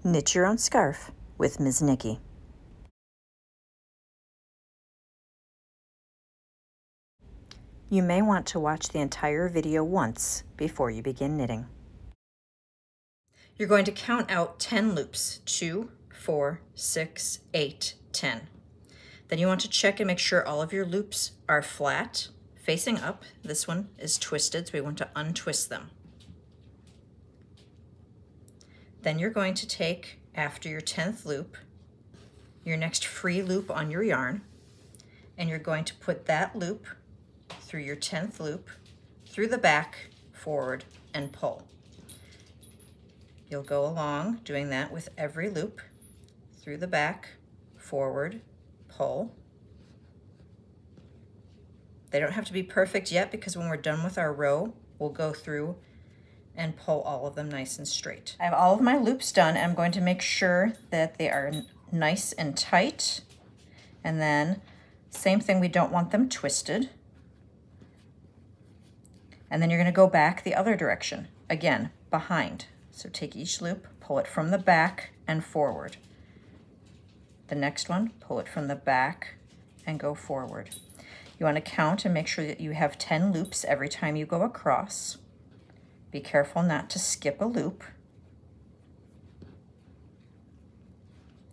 Knit your own scarf with Ms. Nikki. You may want to watch the entire video once before you begin knitting. You're going to count out 10 loops, 2, 4, 6, 8, 10. Then you want to check and make sure all of your loops are flat, facing up. This one is twisted, so we want to untwist them. Then you're going to take, after your 10th loop, your next free loop on your yarn, and you're going to put that loop through your 10th loop, through the back, forward, and pull. You'll go along doing that with every loop, through the back, forward, pull. They don't have to be perfect yet, because when we're done with our row, we'll go through and pull all of them nice and straight. I have all of my loops done, and I'm going to make sure that they are nice and tight. And then same thing, we don't want them twisted. And then you're going to go back the other direction, again, behind. So take each loop, pull it from the back and forward. The next one, pull it from the back and go forward. You want to count and make sure that you have 10 loops every time you go across. Be careful not to skip a loop.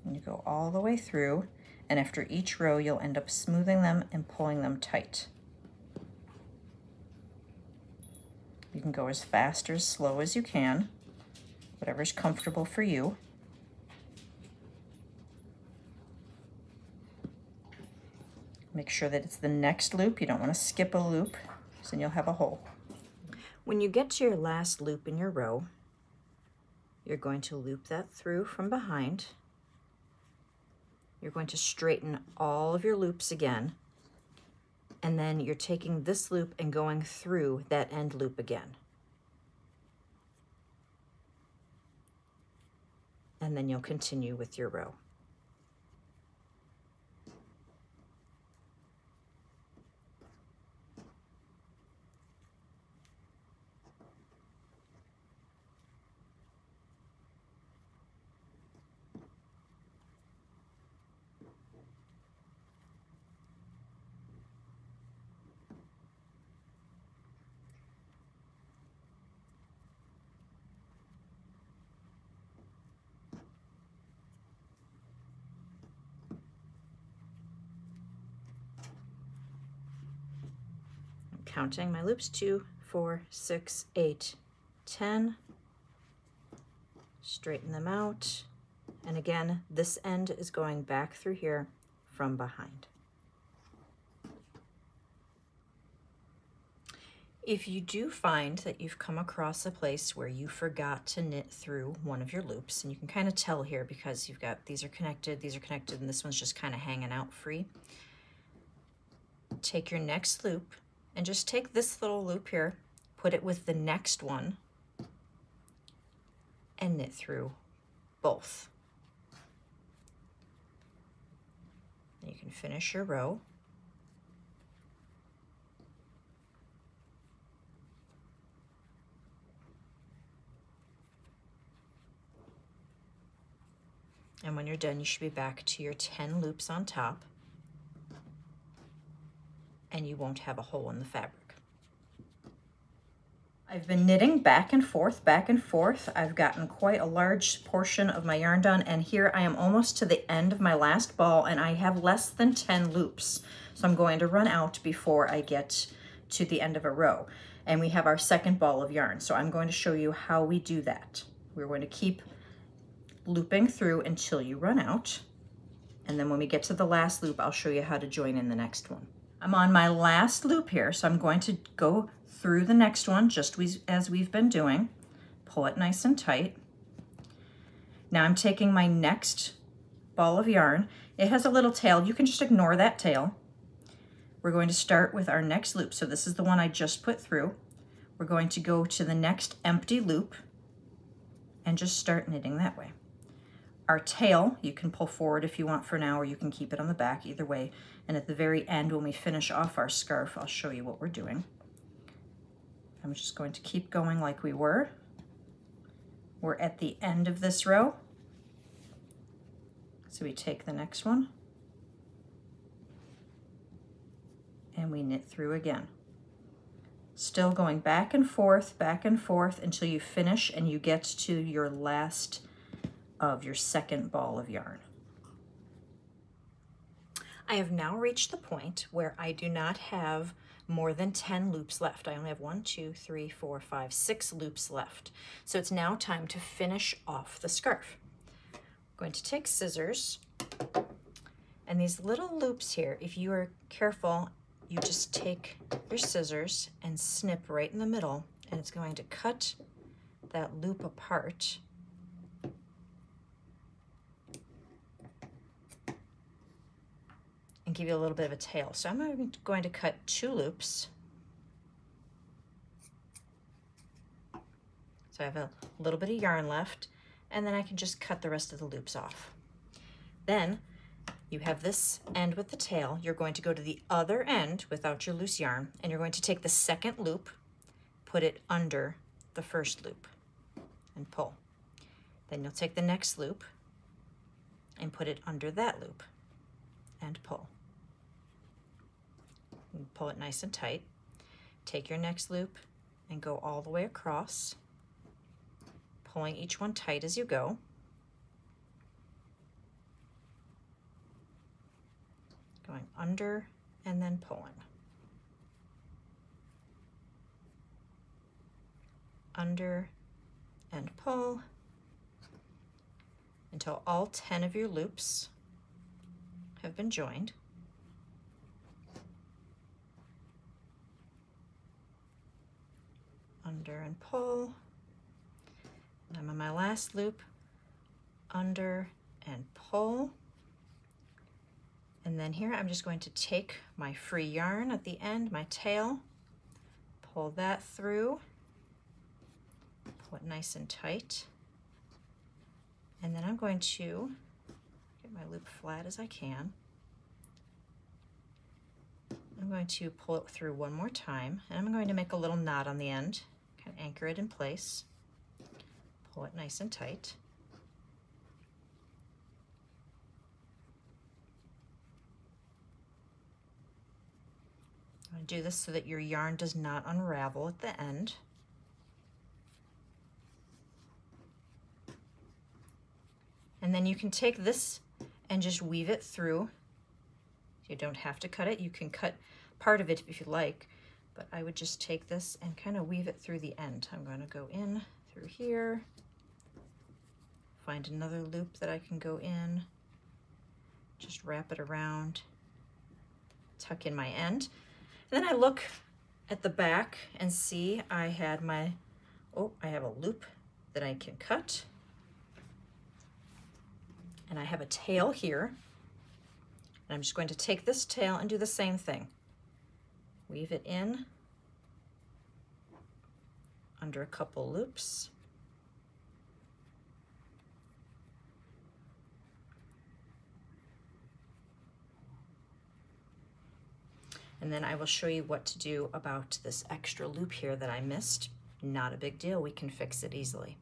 And you go all the way through, and after each row, you'll end up smoothing them and pulling them tight. You can go as fast or as slow as you can, whatever's comfortable for you. Make sure that it's the next loop. You don't want to skip a loop, so then you'll have a hole. When you get to your last loop in your row, you're going to loop that through from behind. You're going to straighten all of your loops again, and then you're taking this loop and going through that end loop again. And then you'll continue with your row. Counting my loops, 2, 4, 6, 8, 10. Straighten them out. And again, this end is going back through here from behind. If you do find that you've come across a place where you forgot to knit through one of your loops, and you can kind of tell here because you've got these are connected, and this one's just kind of hanging out free. Take your next loop and just take this little loop here, put it with the next one, and knit through both. And you can finish your row. And when you're done, you should be back to your 10 loops on top, and you won't have a hole in the fabric. I've been knitting back and forth, back and forth. I've gotten quite a large portion of my yarn done, and here I am almost to the end of my last ball, and I have less than 10 loops. So I'm going to run out before I get to the end of a row. And we have our second ball of yarn. So I'm going to show you how we do that. We're going to keep looping through until you run out. And then when we get to the last loop, I'll show you how to join in the next one. I'm on my last loop here, so I'm going to go through the next one just as we've been doing. Pull it nice and tight. Now I'm taking my next ball of yarn. It has a little tail. You can just ignore that tail. We're going to start with our next loop. So this is the one I just put through. We're going to go to the next empty loop and just start knitting that way. Our tail, you can pull forward if you want for now, or you can keep it on the back, either way. And at the very end, when we finish off our scarf, I'll show you what we're doing. I'm just going to keep going like we were. We're at the end of this row. So we take the next one and we knit through again. Still going back and forth until you finish and you get to your last of your second ball of yarn. I have now reached the point where I do not have more than 10 loops left. I only have 1, 2, 3, 4, 5, 6 loops left. So it's now time to finish off the scarf. I'm going to take scissors, and these little loops here, if you are careful, you just take your scissors and snip right in the middle, and it's going to cut that loop apart. And give you a little bit of a tail. So I'm going to cut 2 loops. So I have a little bit of yarn left, and then I can just cut the rest of the loops off. Then you have this end with the tail. You're going to go to the other end without your loose yarn, and you're going to take the second loop, put it under the first loop, and pull. Then you'll take the next loop and put it under that loop and pull. And pull it nice and tight. Take your next loop and go all the way across, pulling each one tight as you go. Going under and then pulling. Under and pull until all 10 of your loops have been joined. Under and pull. And I'm on my last loop. Under and pull. And then here I'm just going to take my free yarn at the end, my tail, pull that through, pull it nice and tight. And then I'm going to get my loop flat as I can. I'm going to pull it through one more time, and I'm going to make a little knot on the end, kind of anchor it in place, pull it nice and tight. I'm going to do this so that your yarn does not unravel at the end. And then you can take this and just weave it through. You don't have to cut it. You can cut part of it if you like, but I would just take this and kind of weave it through the end. I'm going to go in through here, find another loop that I can go in, just wrap it around, tuck in my end. And then I look at the back and see I had my, I have a loop that I can cut. And I have a tail here. And I'm just going to take this tail and do the same thing. Weave it in under a couple loops. And then I will show you what to do about this extra loop here that I missed. Not a big deal, we can fix it easily.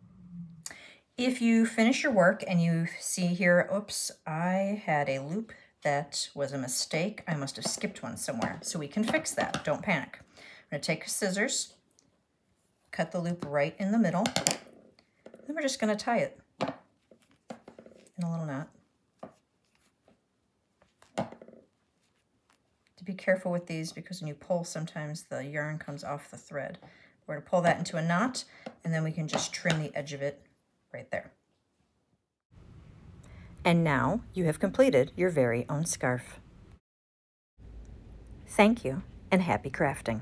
If you finish your work and you see here, oops, I had a loop that was a mistake. I must have skipped one somewhere. So we can fix that, don't panic. I'm gonna take scissors, cut the loop right in the middle, then we're just gonna tie it in a little knot. Be careful with these because when you pull, sometimes the yarn comes off the thread. We're going to pull that into a knot, and then we can just trim the edge of it right there. And now you have completed your very own scarf. Thank you, and happy crafting.